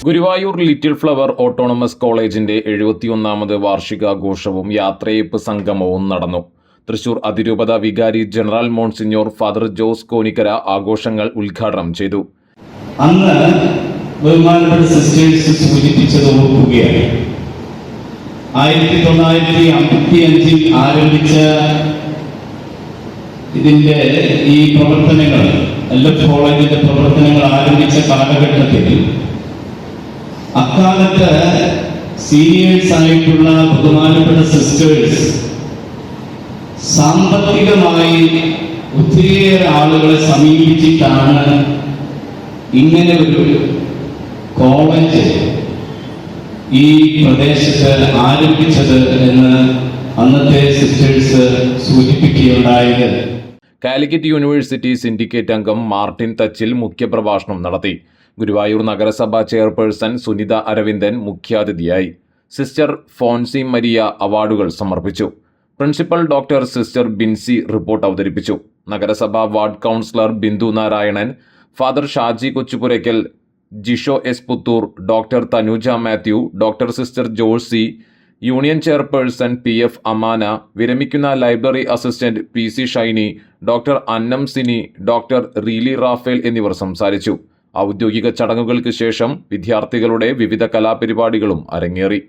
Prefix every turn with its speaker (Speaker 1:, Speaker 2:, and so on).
Speaker 1: Guruvayur little flower autonomous കോളേജിന്റെ 71ാമത് വാർഷികാഘോഷവും യാത്രയയപ്പ് സംഗമവും നടന്നു. തൃശൂർ അതിരൂപത വികാരി general monsignor father Jose Konikkara ആഘോഷങ്ങൾ ഉദ്ഘാടനം ചെയ്തു.
Speaker 2: അന്ന് ബഹുമാനപ്പെട്ട സിസ്റ്റേഴ്സ് സൂചിപ്പിച്ചത് ഓർക്കുകയാണ്. 1955 ആരംഭിച്ച ഇതിന്റെ ഈ പ്രവർത്തനങ്ങൾ, LF കോളേജിന്റെ പ്രവർത്തനങ്ങൾ ആരംഭിച്ച കാലഘട്ടത്തിൽ അക്കാലത്ത് സീനിയേഴ്സ് ആയിട്ടുള്ള ബഹുമാനപ്പെട്ട സിസ്റ്റേഴ്സ് സാമ്പത്തികമായി ഒത്തിരിയേറെ ആളുകളെ സമീപിച്ചിട്ടാണ് ഇങ്ങനെ ഒരു കോളേജ് ഈ പ്രദേശത്ത് ആരംഭിച്ചത് എന്ന് അന്നത്തെ സിസ്റ്റേഴ്സ് സൂചിപ്പിക്കുകയുണ്ടായത്.
Speaker 1: കാലിക്കറ്റ് യൂണിവേഴ്സിറ്റി സിൻഡിക്കേറ്റ് അംഗം മാർട്ടിൻ തച്ചിൽ മുഖ്യപ്രഭാഷണം നടത്തി. ഗുരുവായൂർ നഗരസഭാ ചെയർപേഴ്സൺ സുനിത അരവിന്ദൻ മുഖ്യാതിഥിയായി. സിസ്റ്റർ ഫോൻസി മരിയ അവാർഡുകൾ സമർപ്പിച്ചു. Principal doctor sister Binsy report അവതരിപ്പിച്ചു. നഗരസഭാ ward councillor Bindu Narayanan, father Shaji Kochupurakkal, Jisho S Puthur, doctor Thanuja Mathew, doctor sister ജോഴ്സി, യൂണിയൻ ചെയർപേഴ്സൺ PF അമാന, വിരമിക്കുന്ന library assistant PC Shiny, doctor Annam Cini, doctor really Rafale എന്നിവർ സംസാരിച്ചു. ഔദ്യോഗിക ചടങ്ങുകൾക്ക് ശേഷം വിദ്യാർത്ഥികളുടെ വിവിധ കലാപരിപാടികളും അരങ്ങേറി.